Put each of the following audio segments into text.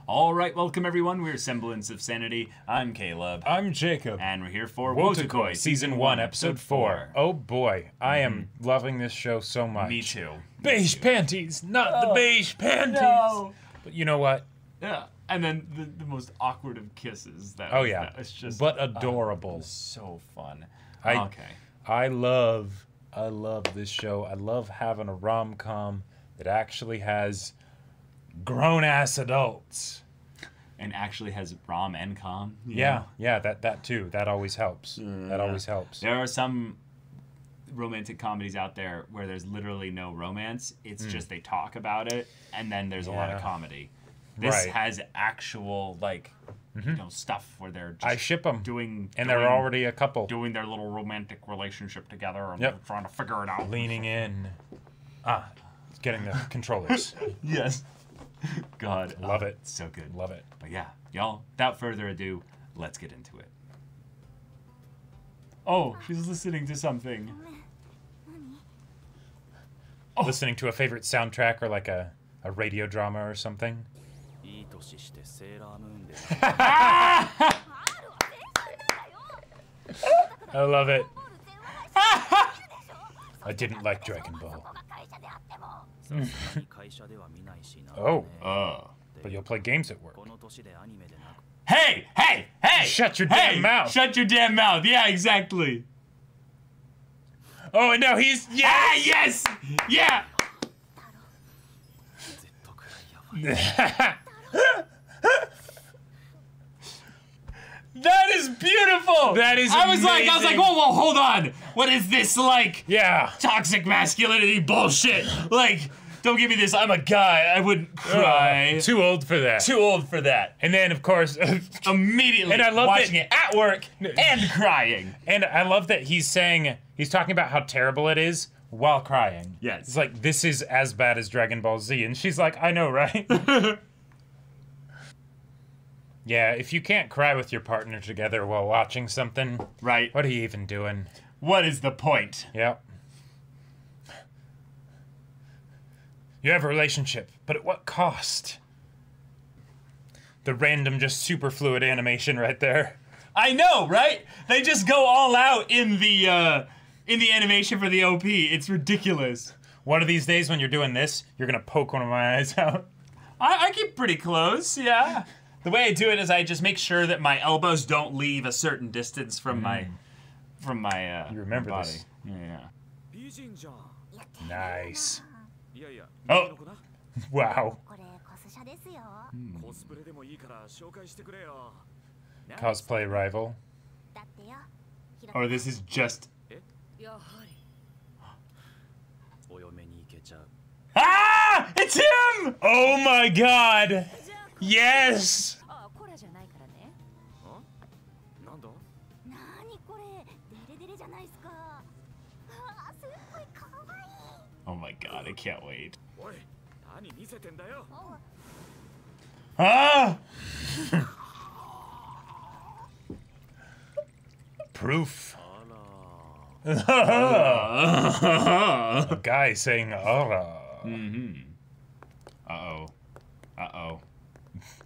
Alright, welcome everyone. We're Semblance of Sanity. I'm Caleb. I'm Jacob. And we're here for Wotakoi, Season 1, Episode 4. Oh boy, I am loving this show so much. Me too. Beige panties! Not the beige panties! No. But you know what? Yeah. And then the most awkward of kisses. It's just... But adorable. So fun. I love this show. I love having a rom-com that actually has grown-ass adults. And actually has rom and com. Yeah, that too. That always helps. That always helps. There are some romantic comedies out there where there's literally no romance. It's just they talk about it, and then there's a lot of comedy. This has actual, like, you know, stuff where they're just I ship them. And they're already a couple. Doing their little romantic relationship together, and they're trying to figure it out. Leaning in. Getting the controllers. Yes. God. Love it. So good. Love it. But yeah, y'all, without further ado, let's get into it. Oh, she's listening to something. Listening to a favorite soundtrack or like a radio drama or something. I love it. I didn't like Dragon Ball. But you'll play games at work. Hey! Shut your damn mouth! Shut your damn mouth! Yeah, exactly. Oh, and now he's... Yes! Yeah! That is beautiful! That is I was amazing. like, whoa, hold on! What is this, like... Yeah. Toxic masculinity bullshit? Like... Don't give me this, I'm a guy, I wouldn't cry. Too old for that. Too old for that. And then, of course... immediately and I love watching it at work and crying. And I love that he's talking about how terrible it is while crying. Yes. It's like, this is as bad as Dragon Ball Z. And she's like, I know, right? Yeah, if you can't cry with your partner together while watching something... Right. What are you even doing? What is the point? Yep. You have a relationship, but at what cost? The random, just super fluid animation right there. I know, right? They just go all out in the animation for the OP. It's ridiculous. One of these days when you're doing this, you're gonna poke one of my eyes out. I keep pretty close, yeah. The way I do it is I just make sure that my elbows don't leave a certain distance from my you remember body. this? Yeah. Nice. Oh. Wow. Cosplay rival. Or this is just... Ah! It's him! Oh my god! Yes! Oh my god, I can't wait. Ah! Proof. A guy saying "ara."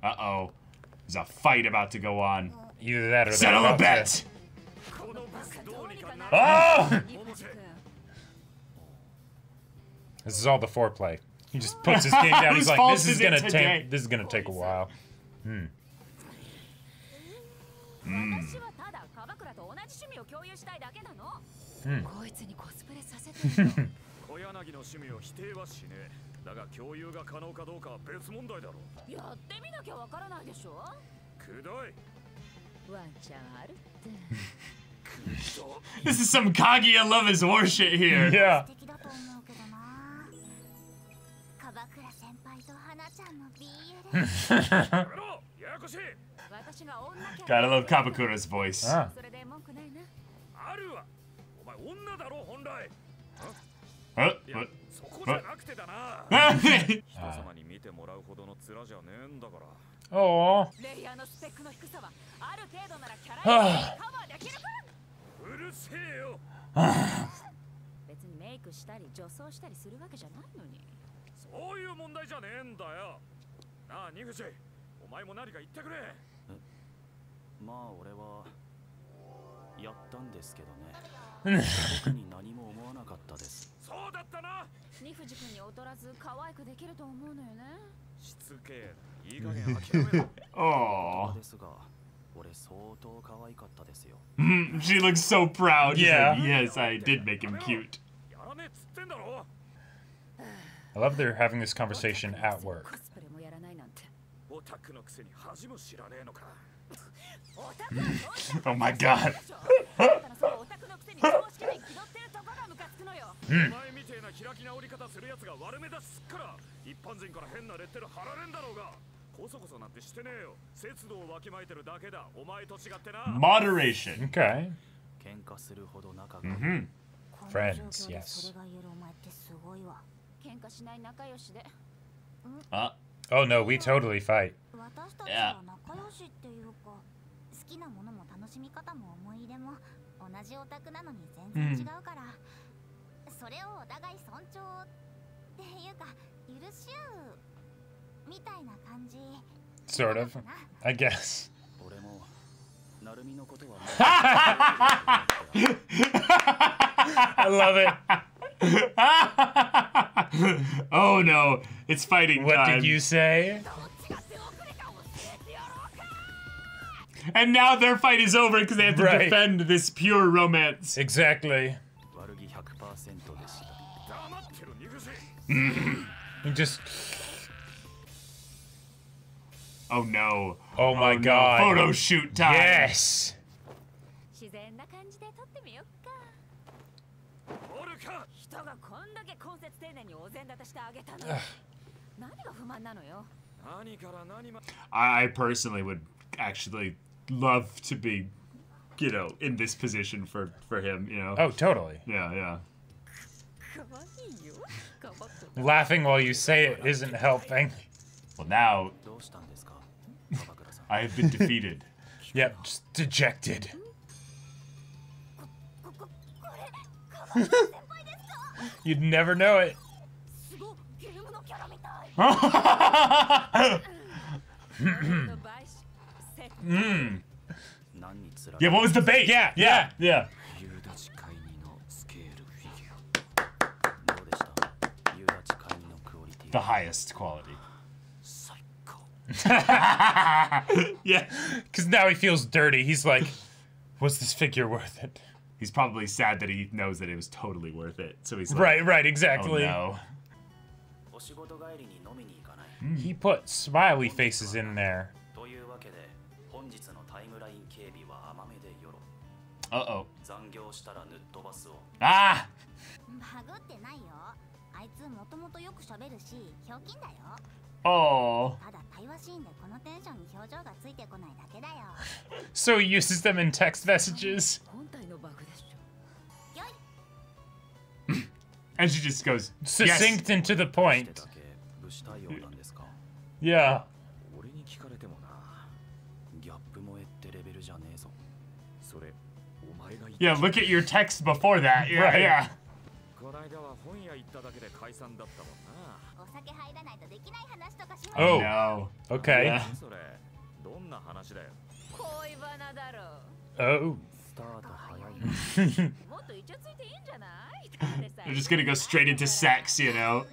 Uh-oh. There's a fight about to go on. Either that or settle a bet! Oh! This is all the foreplay. He just puts his game down. He's like, "This is gonna take a while." This is some Kaguya love his war shit here. Yeah. Gotta love Kabakura's voice. Ah. Oh. Oh. She looks so proud. Yeah. Like, yes, I did make him cute. I love they're having this conversation at work. Oh my god. Moderation. Okay. Friends, yes. Oh no, we totally fight. Yeah. Sort of, I guess. I love it. Oh no, it's fighting What time. did you say? And now their fight is over because they have to defend this pure romance. Exactly. And just... Oh no. Oh my no. god. Photo shoot time. Yes. I personally would actually love to be, you know, in this position for him, you know. Oh, totally. Yeah, yeah. Laughing while you say it isn't helping. Well, now I have been defeated. Yep, just dejected. You'd never know it. Yeah, what was the bait? Yeah. The highest quality. Yeah. Because now he feels dirty. He's like, was this figure worth it? He's probably sad that he knows that it was totally worth it. So he's like, right, exactly. Oh no. He put smiley faces in there. Uh-oh. Ah! Oh. So he uses them in text messages. And she just goes, succinct yes. and to the point. Yeah. Yeah, look at your text before that. Yeah, Right. yeah. Oh, no. Okay. Yeah. Oh. They're just gonna go straight into sex, you know?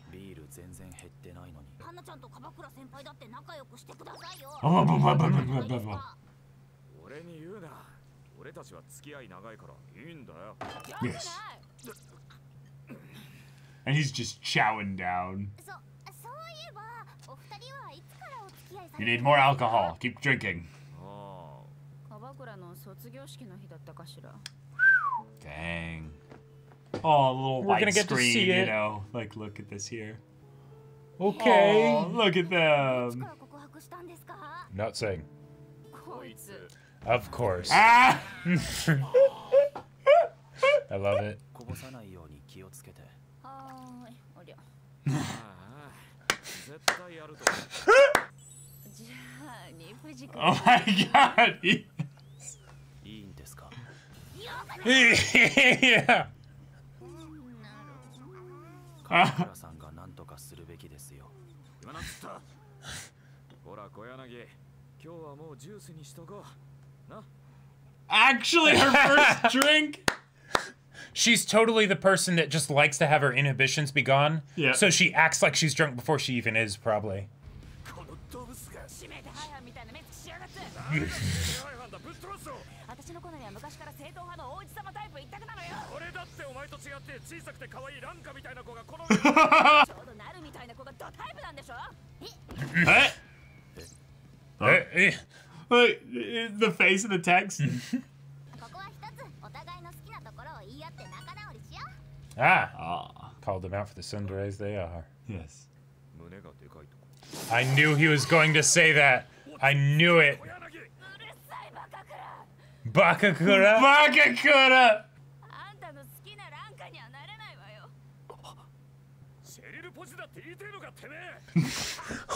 Yes. And he's just chowing down. You need more alcohol. Keep drinking. Dang. Oh, a little We're white gonna get screen, to see you it. know? Like, look at this here. Okay. Oh, look at them. Not saying. Of course. Ah! I love it. Oh my god. Yeah. Actually, her first drink. She's totally the person that just likes to have her inhibitions be gone. Yeah. So she acts like she's drunk before she even is, probably. The face of the text. Called them out for the sunrays they are. Yes. I knew he was going to say that. I knew it. Bakakura. Bakakura.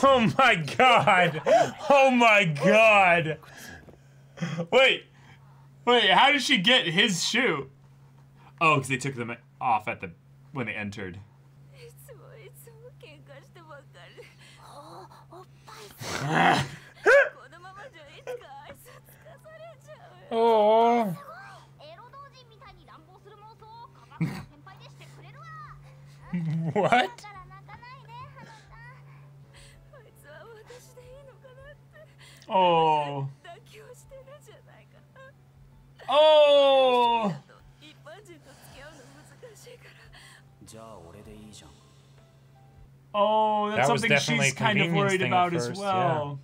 Oh my god. Oh my god. Wait, how did she get his shoe? Oh, because they took them off at the when they entered. Oh. What? Oh. Oh. Oh, that's something she's kind of worried about as well.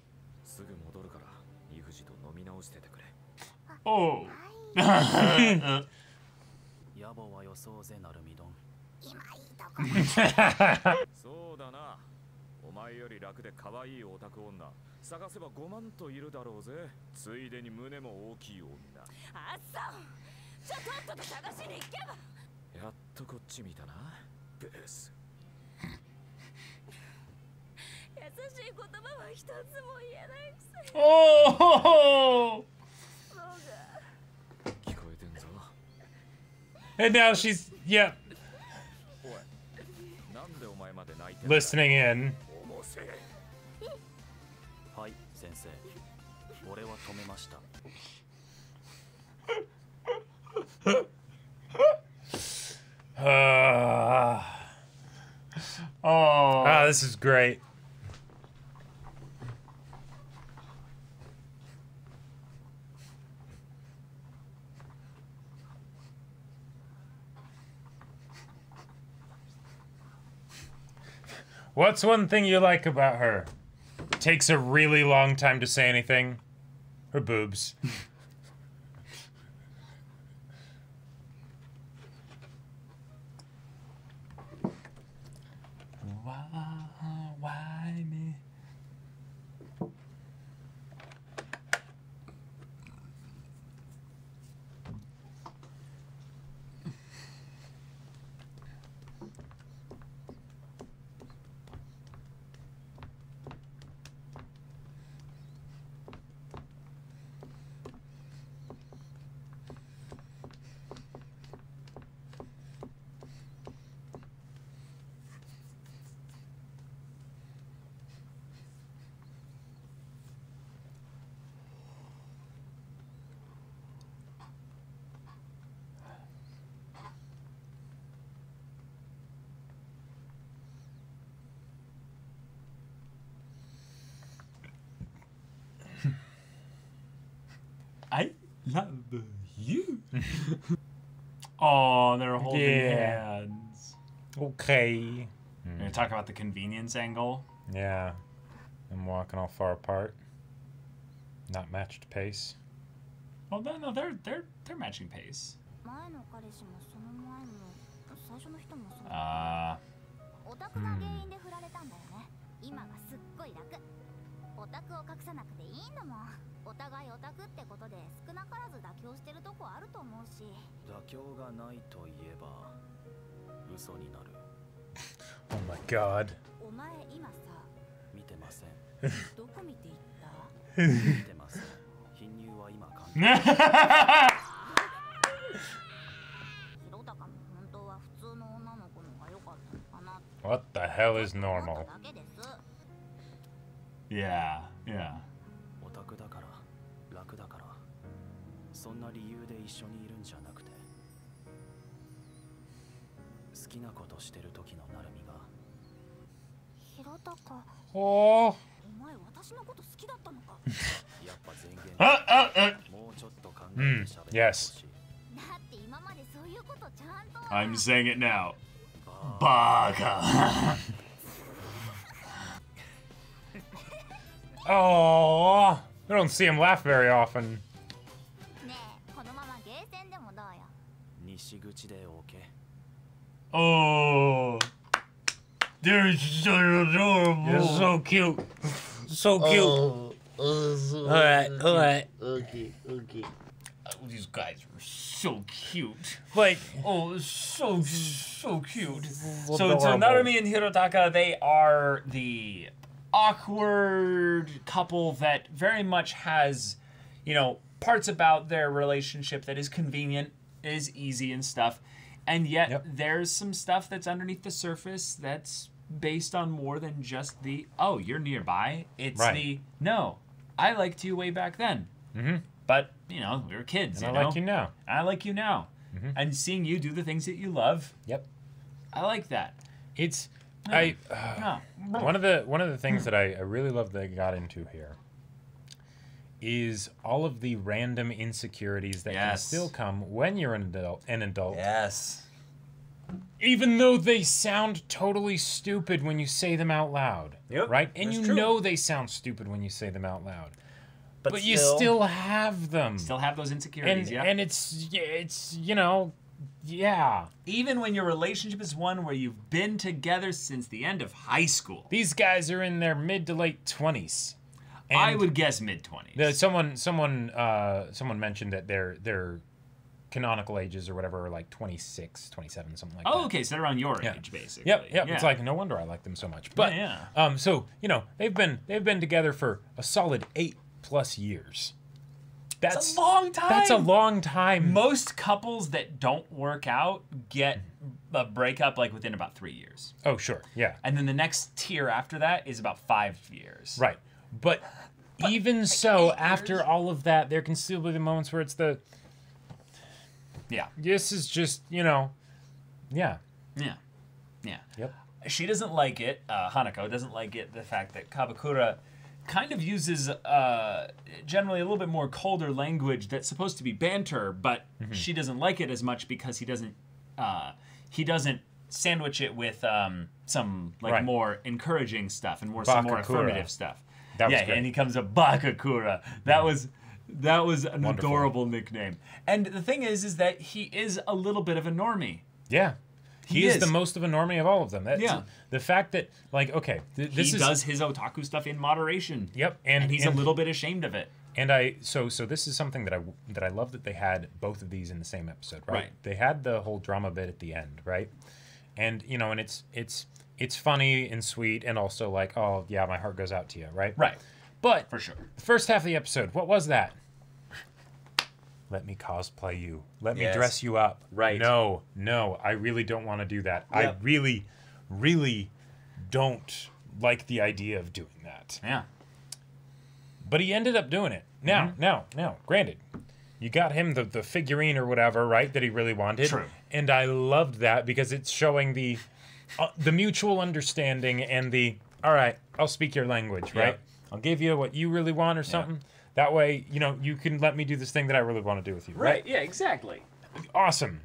Yeah. Oh. Oh! And now she's, yep. Listening in. Oh, this is great. What's one thing you like about her? Takes a really long time to say anything. Her boobs. Why me? I love you. Oh, they're holding hands. Okay. We're gonna talk about the convenience angle. Yeah. I'm walking all far apart. Not matched pace. Oh no, they're matching pace. Oh my god. What the hell is normal? Yeah. Yeah. オタクだから楽だからそんな理由で一緒にいるんじゃなくて好きなことしてる時のなるみがひろたか Oh. お前私のこと好きだったのかやっぱ前言もうちょっと考えて喋ってほしい Yes. だって今までそういうことちゃんと I'm saying it now. Baga. Oh, I don't see him laugh very often. ねえこのままゲーセンでもどうよ西口で OK Oh. They're so adorable. You're so cute. So cute. Alright. Okay. Oh, these guys are so cute. Like, Oh, so cute. So adorable. Narumi and Hirotaka, they are the awkward couple that very much has, parts about their relationship that is convenient, is easy and stuff. And yet there's some stuff that's underneath the surface that's based on more than just the, oh, you're nearby. It's the, no, I liked you way back then. Mm-hmm. But, we were kids, I like you now. I like you now. Mm-hmm. And seeing you do the things that you love, Yep. I like that. It's Yeah. one of the things that I really love that I got into here is all of the random insecurities that can still come when you're an adult. Yes. Even though they sound totally stupid when you say them out loud. Yep, Right? And that's you true. know they sound stupid when you say them out loud. But you still- still have them. Still have those insecurities, and it's yeah. Even when your relationship is one where you've been together since the end of high school. These guys are in their mid to late 20s. And I would guess mid-20s. someone mentioned that their canonical ages or whatever are like 26, 27, something like that. Oh, okay, so they're around your age, basically. Yep. Yeah. It's like no wonder I like them so much. But Yeah. so they've been together for a solid 8+ years. That's a long time. That's a long time. Most couples that don't work out get a breakup like within about 3 years. Oh, sure. Yeah. And then the next tier after that is about 5 years. Right. But even so, after all of that, there can still be the moments where it's the Yeah. this is just, yeah. Yeah. Yep. She doesn't like it, Hanako doesn't like it, the fact that Kabakura kind of uses generally a little bit more colder language that's supposed to be banter, but she doesn't like it as much because he doesn't sandwich it with some more encouraging stuff and some more Bakakura. affirmative stuff. That was great. And he comes up Bakakura. That was an Wonderful. adorable nickname. And the thing is that he is a little bit of a normie. Yeah. He is the most of a normie of all of them. That's, Yeah. The fact that, okay, this He is... does his otaku stuff in moderation. Yep. And he's a little bit ashamed of it. And so this is something that I love that they had both of these in the same episode, right? Right. They had the whole drama bit at the end, right? And, and it's funny and sweet and also like, oh, yeah, my heart goes out to you, right? Right. But For sure. the first half of the episode, what was that? Let me cosplay you. Let me Yes. dress you up. Right. No, I really don't want to do that. I Yep. really, really don't like the idea of doing that. Yeah. But he ended up doing it. Now, granted, you got him the figurine or whatever, right, that he really wanted. True. And I loved that because it's showing the mutual understanding and the, all right, I'll speak your language, right? Yep. I'll give you what you really want or something. That way, you can let me do this thing that I really want to do with you, right? Yeah, exactly. Awesome.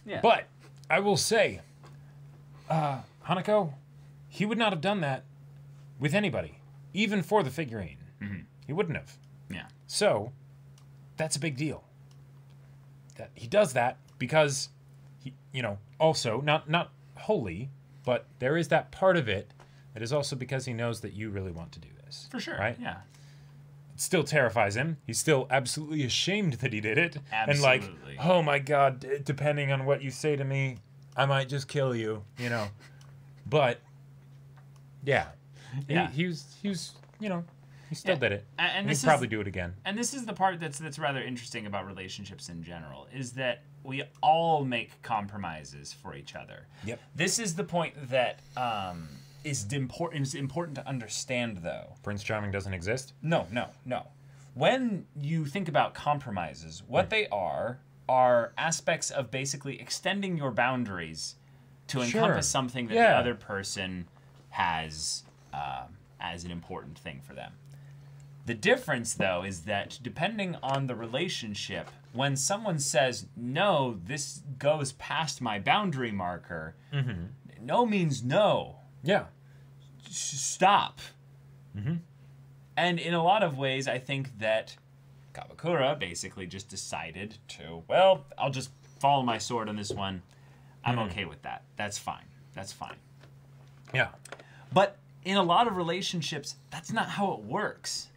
Yeah. But I will say, Hanako, he would not have done that with anybody, even for the figurine. He wouldn't have. Yeah. So, that's a big deal. That he does that because he, also not wholly, but there is that part of it that is also because he knows that you really want to do this. For sure. Right? Yeah. It still terrifies him. He's still absolutely ashamed that he did it. Absolutely. And like, oh my God, depending on what you say to me, I might just kill you, But yeah. Yeah. He was, he still did it. And he'd this probably is, do it again. And this is the part that's rather interesting about relationships in general, is that we all make compromises for each other. Yep. This is the point that is important to understand, though. Prince Charming doesn't exist? No. When you think about compromises, what they are aspects of basically extending your boundaries to encompass something that the other person has as an important thing for them. The difference, though, is that depending on the relationship, when someone says, no, this goes past my boundary marker, no means no. Yeah. Stop. And in a lot of ways, I think that Kabakura basically just decided to, well, I'll just follow my sword on this one. I'm okay with that. That's fine. Yeah. But in a lot of relationships, that's not how it works.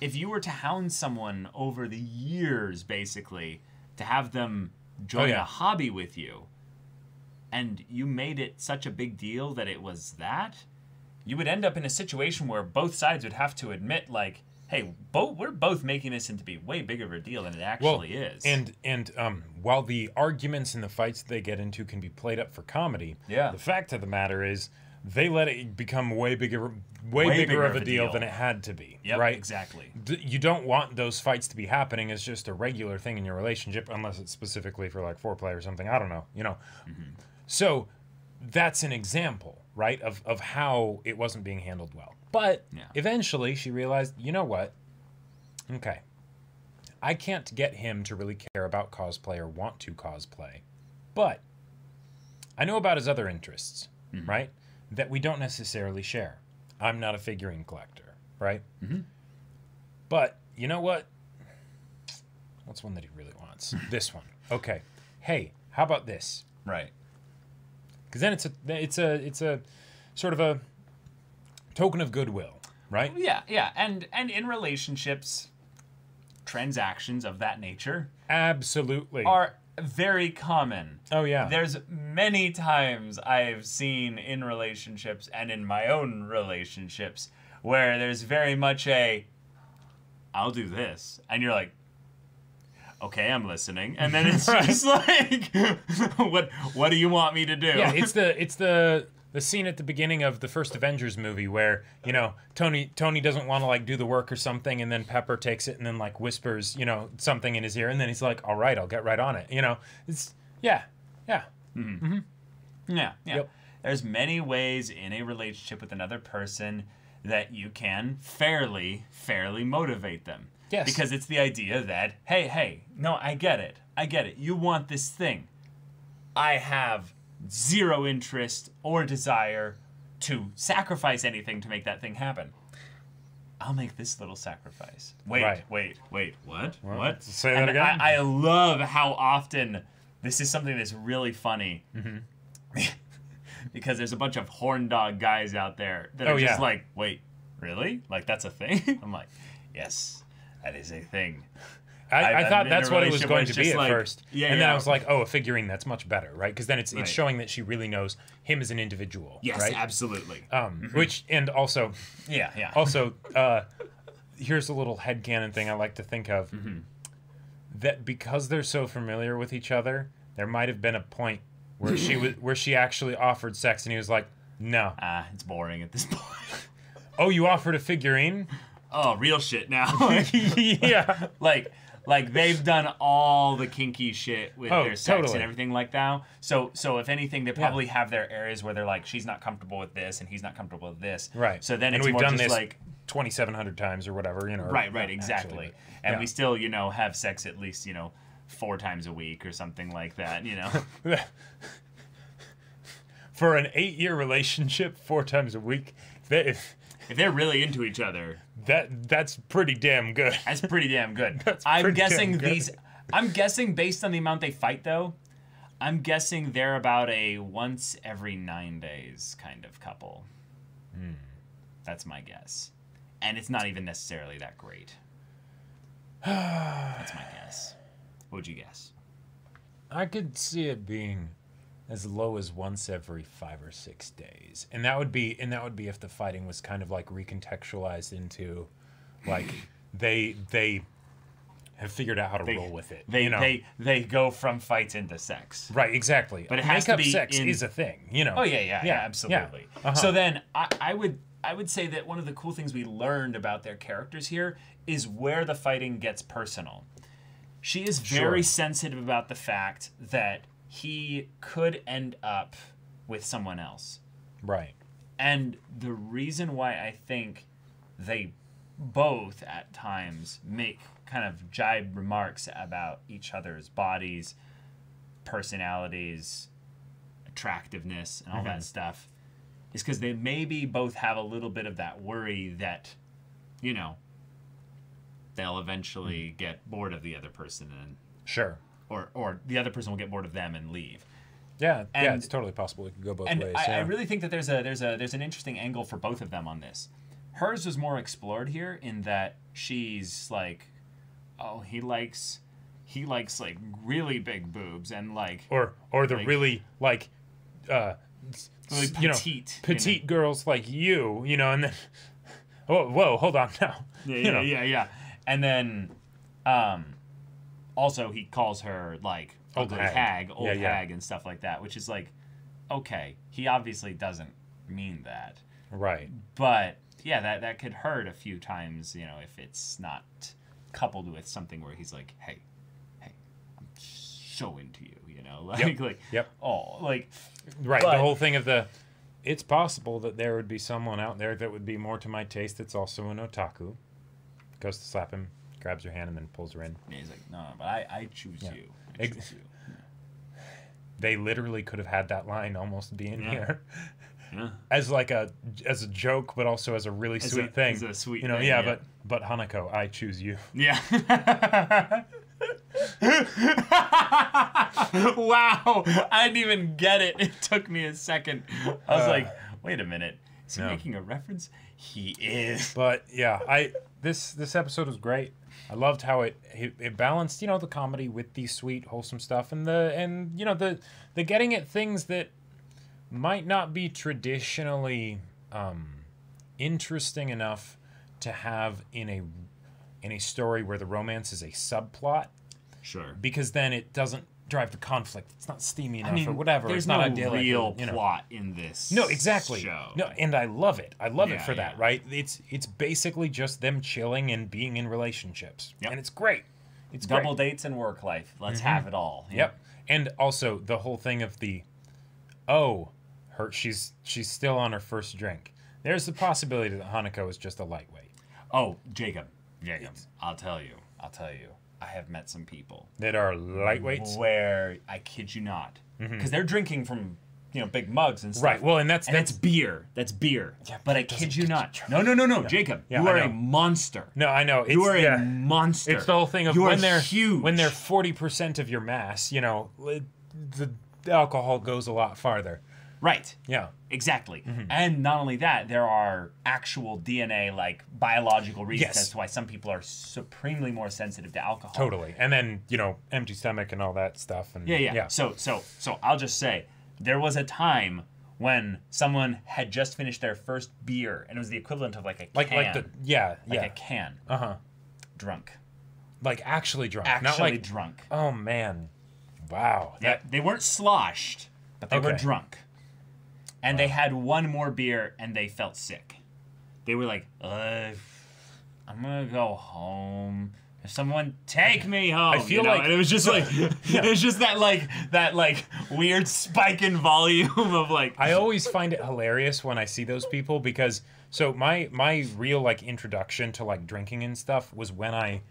If you were to hound someone over the years, basically, to have them join a hobby with you, and you made it such a big deal that it was that, you would end up in a situation where both sides would have to admit, like, hey, we're both making this into be way bigger of a deal than it actually is. And while the arguments and the fights they get into can be played up for comedy, the fact of the matter is they let it become way bigger of a deal than it had to be. Yep, right? Exactly. You don't want those fights to be happening as just a regular thing in your relationship, unless it's specifically for like foreplay or something. I don't know. So that's an example, right, of how it wasn't being handled well. But eventually she realized, you know what? Okay. I can't get him to really care about cosplay or want to cosplay. But I know about his other interests, right, that we don't necessarily share. I'm not a figurine collector, right? But you know what? What's one that he really wants? This one. Okay. Hey, how about this? Right. Because then it's a sort of a token of goodwill, right? Yeah. And in relationships, transactions of that nature absolutely are very common. Oh yeah. There's many times I've seen in relationships and in my own relationships where there's very much a, I'll do this, and you're like, okay, I'm listening, and then it's just like, what do you want me to do? Yeah, it's the scene at the beginning of the first Avengers movie where, Tony doesn't want to like do the work or something, and then Pepper takes it and then like whispers, something in his ear, and then he's like, all right, I'll get right on it. It's yeah. Yep. There's many ways in a relationship with another person that you can fairly motivate them. Yes. Because it's the idea that, hey, no, I get it. You want this thing. I have zero interest or desire to sacrifice anything to make that thing happen. I'll make this little sacrifice. Wait, what? Say that again? I love how often this is something that's really funny. Because there's a bunch of horn dog guys out there that are just like, wait, really? Like, that's a thing? I'm like, yes, that is a thing. I thought that's what it was going to be at first. And then I was like, oh, a figurine, that's much better, right? Because then it's showing that she really knows him as an individual. Yes, right? absolutely. Which, and also... Yeah. Also, here's a little headcanon thing I like to think of. That because they're so familiar with each other, there might have been a point where she actually offered sex and he was like, no. It's boring at this point. Oh, you offered a figurine? Oh, real shit now. Yeah. Like they've done all the kinky shit with their sex and everything like that. So if anything, they probably have their areas where they're like, she's not comfortable with this and he's not comfortable with this. Right. So then and it's we've more done just this like 2,700 times or whatever, Right, exactly. Actually, and we still, have sex at least, 4 times a week or something like that, For an 8-year relationship, 4 times a week, if they're really into each other, that's pretty damn good. That's pretty damn good. I'm guessing based on the amount they fight, though, I'm guessing they're about a once every 9 days kind of couple. That's my guess. And it's not even necessarily that great. That's my guess. What would you guess? I could see it being as low as once every 5 or 6 days, and that would be if the fighting was kind of like recontextualized into, like they have figured out how to roll with it. They go from fights into sex. Right, exactly. But it has to be sex is a thing, Oh yeah, absolutely. Yeah. Uh-huh. So then I would say that one of the cool things we learned about their characters here is where the fighting gets personal. She is very sensitive about the fact that he could end up with someone else. Right. And the reason why I think they both at times make kind of jibe remarks about each other's bodies, personalities, attractiveness, and all that stuff is because they maybe both have a little bit of that worry that, you know, they'll eventually get bored of the other person and or the other person will get bored of them and leave. Yeah, yeah, it's totally possible. It could go both ways. And I really think that there's an interesting angle for both of them on this. Hers was more explored here in that she's like, oh, he likes like really big boobs and like or the like, really like really petite girls like you know, and then whoa, hold on now. Yeah. And then also he calls her like old hag and stuff like that, which is like, okay, he obviously doesn't mean that. Right. But yeah, that could hurt a few times, you know, if it's not coupled with something where he's like, hey, I'm so into you, you know, like, right. The whole thing of it's possible that there would be someone out there that would be more to my taste that's also an otaku. Goes to slap him, grabs her hand, and then pulls her in. Yeah, he's like, no, but I choose you. I choose you. They literally could have had that line almost be in here. Yeah. As a joke, but also as a really sweet thing. As a sweet you know, thing, yeah. But Hanako, I choose you. Yeah. Wow. I didn't even get it. It took me a second. I was like, wait a minute. Is he making a reference? He is. But yeah, this episode was great. I loved how it balanced, you know, the comedy with the sweet, wholesome stuff and you know the getting at things that might not be traditionally interesting enough to have in a story where the romance is a subplot. Sure. Because then it doesn't drive the conflict. It's not steamy enough or whatever. There's it's not no idyllic real plot in this. No, exactly. Show. No, and I love it. I love it for that, right? It's basically just them chilling and being in relationships. Yep. And it's great. It's double great. dates and work life. Let's have it all. Yep. And also the whole thing of she's still on her first drink. There's the possibility that Hanako is just a lightweight. Oh, Jacob, I'll tell you. I have met some people that are lightweights where I kid you not, because they're drinking from big mugs and stuff. Right. Well, and that's beer. That's beer. Yeah, but I kid you not. No, Jacob, you are a monster. No, I know. You are a monster. It's the whole thing of when they're huge. When they're 40% of your mass, the alcohol goes a lot farther. Right. Yeah. Exactly. And not only that, there are actual DNA, like biological reasons as to why some people are supremely more sensitive to alcohol. Totally. And then, empty stomach and all that stuff. And yeah. So I'll just say, there was a time when someone had just finished their first beer, and it was the equivalent of like a can. A can. Drunk. Like actually drunk. Actually not like drunk. Oh, man. Wow. Yeah, they weren't sloshed, but they were drunk. And they had one more beer, and they felt sick. They were like, I'm going to go home. If someone take me home. I feel like... And it was just like... It was just that weird spike in volume of like... I always find it hilarious when I see those people because... So my real introduction to drinking and stuff was when I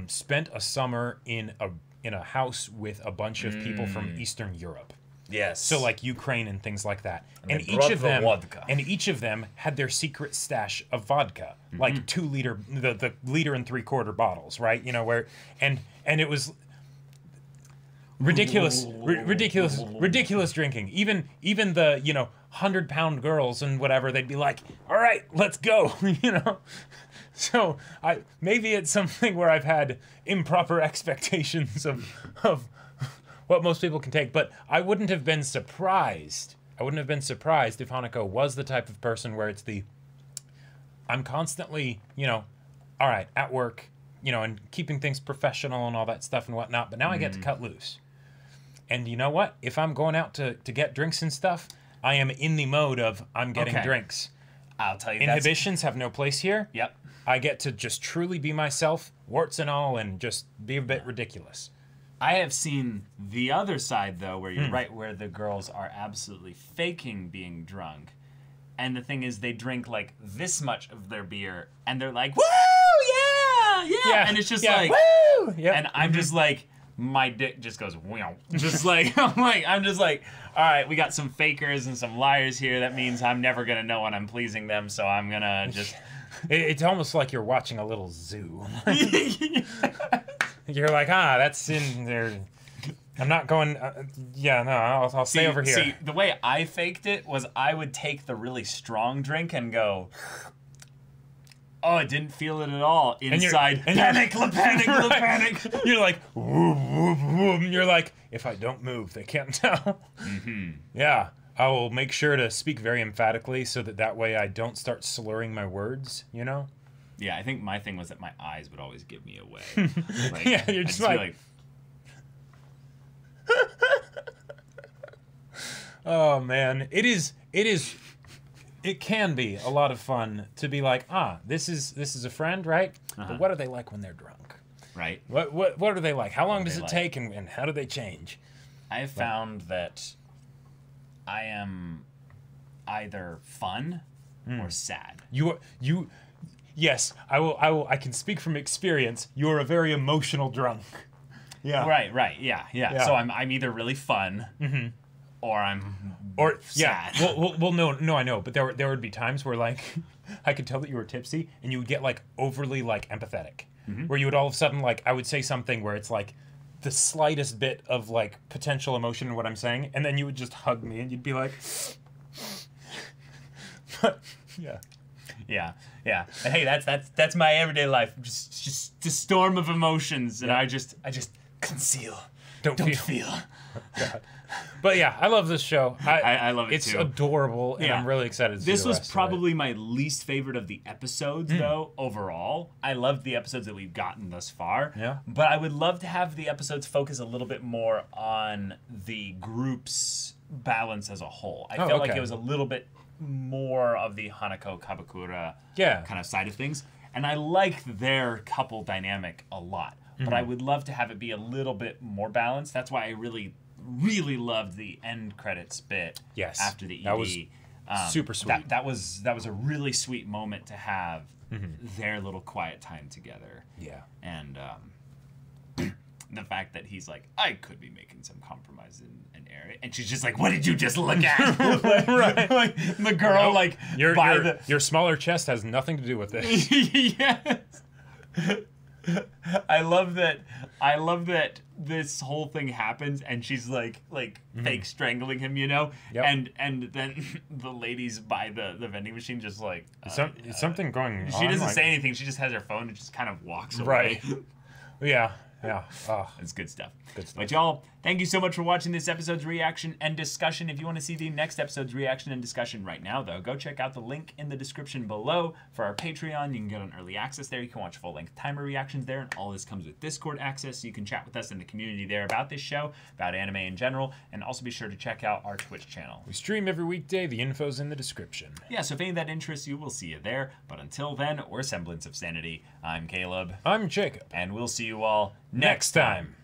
spent a summer in a house with a bunch of people from Eastern Europe. Yes. So Ukraine and things like that. And each of them had their secret stash of vodka, like 2 liter, the 1 3/4 liter bottles, right? Where and it was ridiculous drinking. Even the 100-pound girls and whatever, they'd be like, "All right, let's go," So maybe it's something where I've had improper expectations of what most people can take, but I wouldn't have been surprised. if Hanako was the type of person where it's I'm constantly, all right, at work, you know, and keeping things professional and all that stuff and whatnot. But now I get to cut loose. And you know what? If I'm going out to get drinks and stuff, I am in the mode of I'm getting drinks. I'll tell you, inhibitions have no place here. Yep. I get to just truly be myself, warts and all, and just be a bit ridiculous. I have seen the other side, though, where you're right, where the girls are absolutely faking being drunk. And the thing is, they drink, like, this much of their beer, and they're like, woo, yeah. And it's just like, woo! Yep. And I'm just like, my dick just goes, wow. Just like, I'm just like, all right, we got some fakers and some liars here. That means I'm never going to know when I'm pleasing them, so I'm going to just... It's almost like you're watching a little zoo. You're like, that's in there. I'm not going... I'll stay over here. See, the way I faked it was I would take the really strong drink and go... Oh, I didn't feel it at all. Inside, panic. You're like, whoop, whoop, whoop. You're like, if I don't move, they can't tell. Yeah, I will make sure to speak very emphatically so that way I don't start slurring my words, you know? Yeah, I think my thing was that my eyes would always give me away. Like, yeah, you're just like... Oh, man. It can be a lot of fun to be like, this is a friend, right? But what are they like when they're drunk? Right. What are they like? How long does it take, and how do they change? I have found that I am either fun or sad. Yes, I can speak from experience. You're a very emotional drunk. Yeah. Right. Yeah. So I'm either really fun or I'm sad. Well, no, I know, but there would be times where, like, I could tell that you were tipsy, and you would get, like, overly, like, empathetic, where you would all of a sudden, like, I would say something where it's like the slightest bit of, like, potential emotion in what I'm saying, and then you would just hug me, and you'd be like, yeah. And hey, that's my everyday life. Just a storm of emotions, and I just conceal. Don't feel. Oh, God. But yeah, I love this show. I love it too. It's adorable, and I'm really excited to see this the was rest probably my least favorite of the episodes, though, overall. I loved the episodes that we've gotten thus far. Yeah. But I would love to have the episodes focus a little bit more on the group's balance as a whole. I felt like it was a little bit more of the Hanako Kabakura kind of side of things. And I liked their couple dynamic a lot. But I would love to have it be a little bit more balanced. That's why I really loved the end credits bit after the ED. That was super sweet. That was a really sweet moment to have their little quiet time together. Yeah. And the fact that he's like, I could be making some compromise in an area. And she's just like, what did you just look at? like, the girl, like, your smaller chest has nothing to do with this. Yes. I love that this whole thing happens and she's like fake strangling him, you know? Yep. And then the ladies by the vending machine just like it's something going on. She doesn't say anything, she just has her phone and just kind of walks away. Right. Yeah. It's good stuff. But y'all, thank you so much for watching this episode's reaction and discussion. If you want to see the next episode's reaction and discussion right now, though, go check out the link in the description below for our Patreon. You can get on early access there. You can watch full-length timer reactions there, and all this comes with Discord access, so you can chat with us in the community there about this show, about anime in general, and also be sure to check out our Twitch channel. We stream every weekday. The info's in the description. Yeah, so if any of that interests you, we'll see you there. But until then, we're Semblance of Sanity. I'm Caleb. I'm Jacob. And we'll see you all next time.